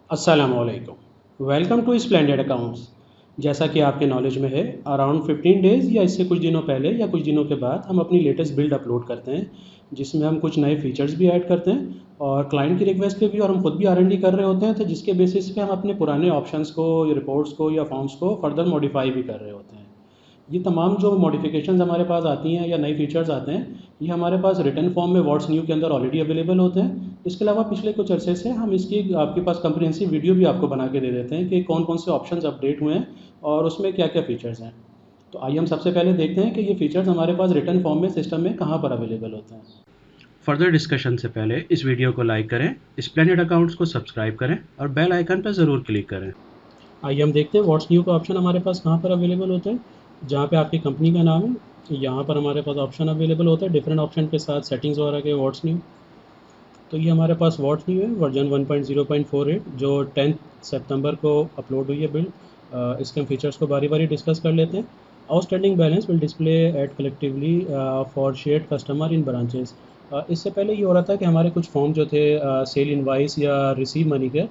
अस्सलामुअलैकुम। Welcome to Splendid Accounts. जैसा कि आपके नॉलेज में है, अराउंड 15 डेज़ या इससे कुछ दिनों पहले या कुछ दिनों के बाद हम अपनी लेटेस्ट बिल्ड अपलोड करते हैं, जिसमें हम कुछ नए फीचर्स भी ऐड करते हैं और क्लाइंट की रिक्वेस्ट पे भी, और हम खुद भी R&D कर रहे होते हैं, तो जिसके बेसिस पे हम अपने पुराने ऑप्शंस को, रिपोर्ट्स को या फॉर्म्स को फर्दर मॉडिफाई भी कर रहे होते हैं। ये तमाम जो मॉडिफिकेशंस हमारे पास आती हैं या नए फीचर्स आते हैं, ये हमारे पास रिटन फॉर्म में व्हाट्स न्यू के अंदर ऑलरेडी अवेलेबल होते हैं। इसके अलावा पिछले कुछ अरसे से हम इसकी आपके पास कंप्रिहेंसिव वीडियो भी आपको बना के दे देते हैं कि कौन कौन से ऑप्शंस अपडेट हुए हैं और उसमें क्या क्या फ़ीचर्स हैं। तो आइए हम सबसे पहले देखते हैं कि ये फ़ीचर्स हमारे पास रिटन फॉर्म में सिस्टम में कहाँ पर अवेलेबल होते हैं। फर्दर डिस्कशन से पहले इस वीडियो को लाइक करें, स्प्लेंडेड अकाउंट्स को सब्सक्राइब करें और बेल आइकन पर ज़रूर क्लिक करें। आइए हम देखते हैं व्हाट्स न्यू का ऑप्शन हमारे पास कहाँ पर अवेलेबल होता है। जहाँ पे आपकी कंपनी का नाम है, यहाँ पर हमारे पास ऑप्शन अवेलेबल होता है डिफरेंट ऑप्शन के साथ सेटिंग्स वगैरह के व्हाट्स न्यू। तो ये हमारे पास व्हाट्स न्यू है वर्जन 1.0.48 जो 10 सितंबर को अपलोड हुई है बिल्ड। इसके हम फीचर्स को बारी बारी डिस्कस कर लेते हैं। Outstanding balance will display at collectively for shared customer in branches. इससे पहले ये हो रहा था कि हमारे कुछ फॉर्म जो थे सेल इनवाइस या रिसीव मनी के,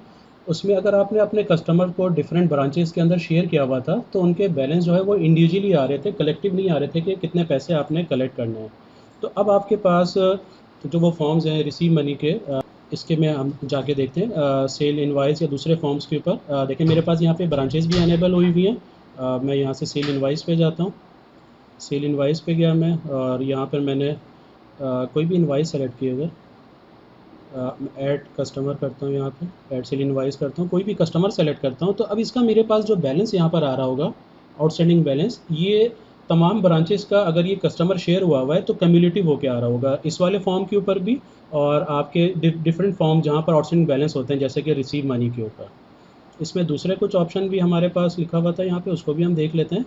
उसमें अगर आपने अपने कस्टमर को डिफरेंट ब्रांचेस के अंदर शेयर किया हुआ था तो उनके बैलेंस जो है वो इंडिविजुअली आ रहे थे, कलेक्टिव नहीं आ रहे थे कि कितने पैसे आपने कलेक्ट करने हैं। तो अब आपके पास जो वो फॉर्म्स हैं रिसीव मनी के, इसके में हम जाके देखते हैं सेल इनवाइस या दूसरे फॉर्म्स के ऊपर। देखिए मेरे पास यहाँ पे ब्रांचेस भी अनेबल हुई हुई हैं। मैं यहाँ से सेल इनवाइस पे जाता हूँ। सेल इनवाइस पे गया मैं और यहाँ पर मैंने कोई भी इनवाइस सेलेक्ट की, अगर ऐड कस्टमर करता हूँ, यहाँ पे ऐड सेल इनवाइस करता हूँ, कोई भी कस्टमर सेलेक्ट करता हूँ, तो अब इसका मेरे पास जो बैलेंस यहाँ पर आ रहा होगा, आउटस्टैंडिंग बैलेंस, ये तमाम ब्रांचेस का अगर ये कस्टमर शेयर हुआ हुआ है तो कम्युलेटिव होकर आ रहा होगा इस वाले फॉर्म के ऊपर भी, और आपके डिफरेंट फॉर्म जहाँ पर आउटस्टैंडिंग बैलेंस होते हैं जैसे कि रिसीव मनी के ऊपर। इसमें दूसरे कुछ ऑप्शन भी हमारे पास लिखा हुआ था यहाँ पे, उसको भी हम देख लेते हैं।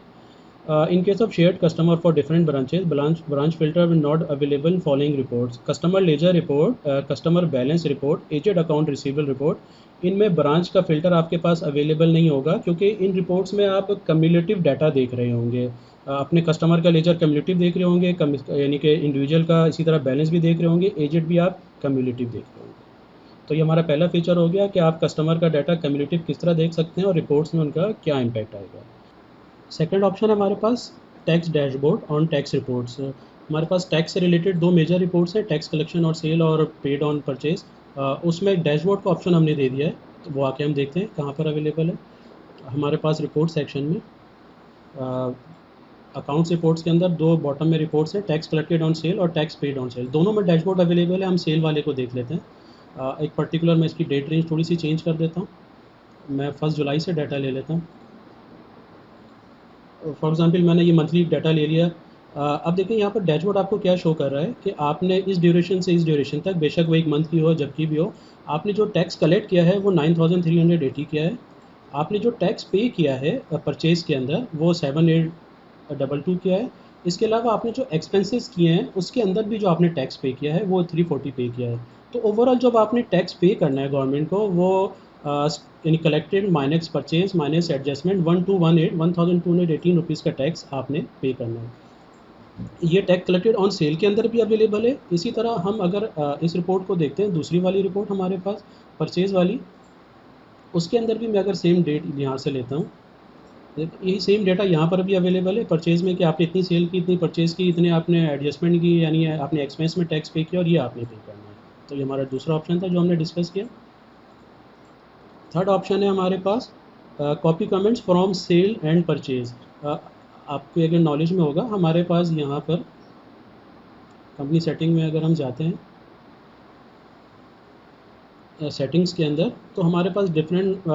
In case of shared customer for different branches, branch filter will not available in following reports: customer ledger report, customer balance report, aged account receivable report। इनमें ब्रांच का फ़िल्टर आपके पास अवेलेबल नहीं होगा क्योंकि इन रिपोर्ट्स में आप कम्युलेटिव डाटा देख रहे होंगे। अपने कस्टमर का लेजर कम्युलेटिव देख रहे होंगे, यानी कि इंडिविजुअल का इसी तरह बैलेंस भी देख रहे होंगे, एजेड भी आप कम्युलेटिव देख रहे होंगे। तो ये हमारा पहला फीचर हो गया कि आप कस्टमर का डाटा कम्युलेटिव किस तरह देख सकते हैं और रिपोर्ट्स में उनका क्या इम्पैक्ट आएगा। सेकंड ऑप्शन है हमारे पास tax dashboard on tax reports. हमारे पास टैक्स से रिलेटेड दो मेजर रिपोर्ट्स हैं, टैक्स कलेक्शन और सेल और पेड ऑन परचेज। उसमें डैशबोर्ड का ऑप्शन हमने दे दिया है, तो वो आके हम देखते हैं कहाँ पर अवेलेबल है। हमारे पास रिपोर्ट सेक्शन में अकाउंट्स रिपोर्ट्स के अंदर दो बॉटम में रिपोर्ट्स हैं, टैक्स कलेक्टेड ऑन सेल और टैक्स पेड ऑन सेल, दोनों में डैशबोर्ड अवेलेबल है। हम सेल वाले को देख लेते हैं। एक पर्टिकुलर मैं इसकी डेट रेंज थोड़ी सी चेंज कर देता हूँ। मैं 1 जुलाई से डाटा ले लेता हूँ। फॉर एग्जांपल मैंने ये मंथली डाटा ले लिया। अब देखिए यहाँ पर डैशबोर्ड आपको क्या शो कर रहा है कि आपने इस ड्यूरेशन से इस ड्यूरेशन तक, बेशक वो एक मंथ की हो जबकि भी हो, आपने जो टैक्स कलेक्ट किया है वो 9380 किया है। आपने जो टैक्स पे किया है परचेज़ के अंदर वो 7822 किया है। इसके अलावा आपने जो एक्सपेंसेस किए हैं उसके अंदर भी जो आपने टैक्स पे किया है वो 340 पे किया है। तो ओवरऑल जब आपने टैक्स पे करना है गवर्नमेंट को, वो यानी collected minus purchase minus adjustment 1218 rupees का टैक्स आपने पे करना है। ये टैक्स कलेक्टेड ऑन सेल के अंदर भी अवेलेबल है। इसी तरह हम अगर इस रिपोर्ट को देखते हैं, दूसरी वाली रिपोर्ट हमारे पास परचेज़ वाली, उसके अंदर भी मैं अगर सेम डेट यहाँ से लेता हूँ, यही सेम डेटा यहाँ पर भी अवेलेबल है परचेज़ में कि आपने इतनी सेल की, इतनी परचेज़ की, इतने आपने एडजस्टमेंट की, यानी आपने एक्सपेंस में टैक्स पे किया और ये आपने पे करना है। तो ये हमारा दूसरा ऑप्शन था जो हमने डिस्कस किया। थर्ड ऑप्शन है हमारे पास copy comments from sale and purchase. आपको अगर नॉलेज में होगा, हमारे पास यहाँ पर कंपनी सेटिंग में अगर हम जाते हैं सेटिंग्स के अंदर, तो हमारे पास डिफरेंट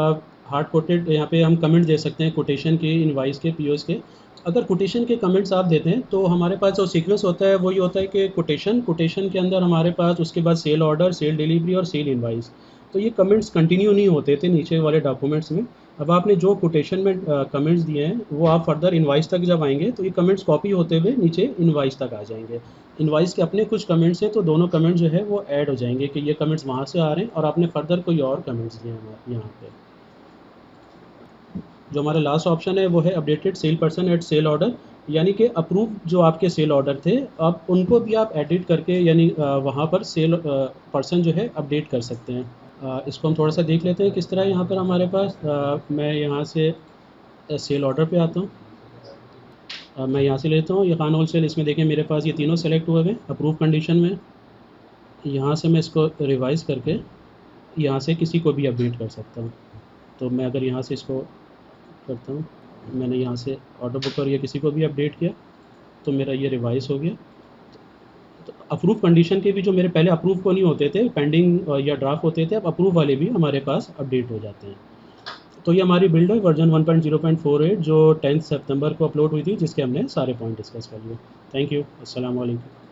हार्ड कोटेड यहाँ पे हम कमेंट दे सकते हैं कोटेशन के, इनवाइस के, पीओस के। अगर कोटेशन के कमेंट्स आप देते हैं तो हमारे पास जो सीक्वेंस होता है वही होता है कि कोटेशन के अंदर हमारे पास उसके बाद सेल ऑर्डर, सेल डिलीवरी और सेल इनवाइस। तो ये कमेंट्स कंटिन्यू नहीं होते थे नीचे वाले डॉक्यूमेंट्स में। अब आपने जो कोटेशन में कमेंट्स दिए हैं वो आप फर्दर इनवाइस तक जब आएंगे तो ये कमेंट्स कॉपी होते हुए नीचे इनवाइस तक आ जाएंगे। इनवाइस के अपने कुछ कमेंट्स हैं तो दोनों कमेंट्स जो है वो ऐड हो जाएंगे कि ये कमेंट्स वहाँ से आ रहे हैं और आपने फर्दर कोई और कमेंट्स दिए हैं यहाँ पे। जो हमारा लास्ट ऑप्शन है वो है updated sale person at sale order, यानी कि अप्रूव जो आपके सेल ऑर्डर थे अब उनको भी आप एडिट करके, यानी वहाँ पर सेल पर्सन जो है अपडेट कर सकते हैं। इसको हम थोड़ा सा देख लेते हैं किस तरह यहाँ पर हमारे पास मैं यहाँ से सेल ऑर्डर पे आता हूँ। मैं यहाँ से लेता हूँ ये खान होलसेल, इसमें देखें मेरे पास ये तीनों सेलेक्ट हुए हुए अप्रूव कंडीशन में। यहाँ से मैं इसको रिवाइज़ करके यहाँ से किसी को भी अपडेट कर सकता हूँ। तो मैं अगर यहाँ से इसको करता हूँ, मैंने यहाँ से ऑर्डर बुक और ये किसी को भी अपडेट किया तो मेरा ये रिवाइज़ हो गया। तो अप्रूव कंडीशन के भी जो मेरे पहले अप्रूव को नहीं होते थे, पेंडिंग या ड्राफ्ट होते थे, अब अप्रूव वाले भी हमारे पास अपडेट हो जाते हैं। तो ये हमारी बिल्ड है वर्जन 1.0.48 जो 10 सितंबर को अपलोड हुई थी, जिसके हमने सारे पॉइंट डिस्कस कर लिए। Thank you. अस्सलाम वालेकुम।